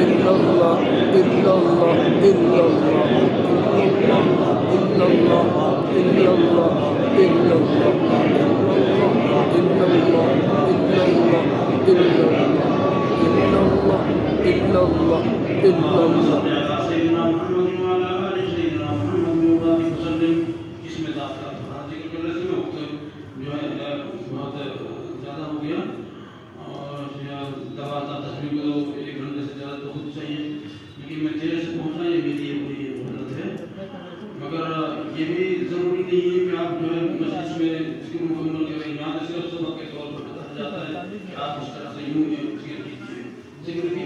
illallah, illallah, illallah, illallah, illallah, illallah, illallah, illallah. मगर ये भी जरूरी नहीं है कि आप जो है मस्जिद में इसको मुकम्मल करें। यहाँ से सबक के तौर पर बताया जाता है कि आप इस तरह से यूं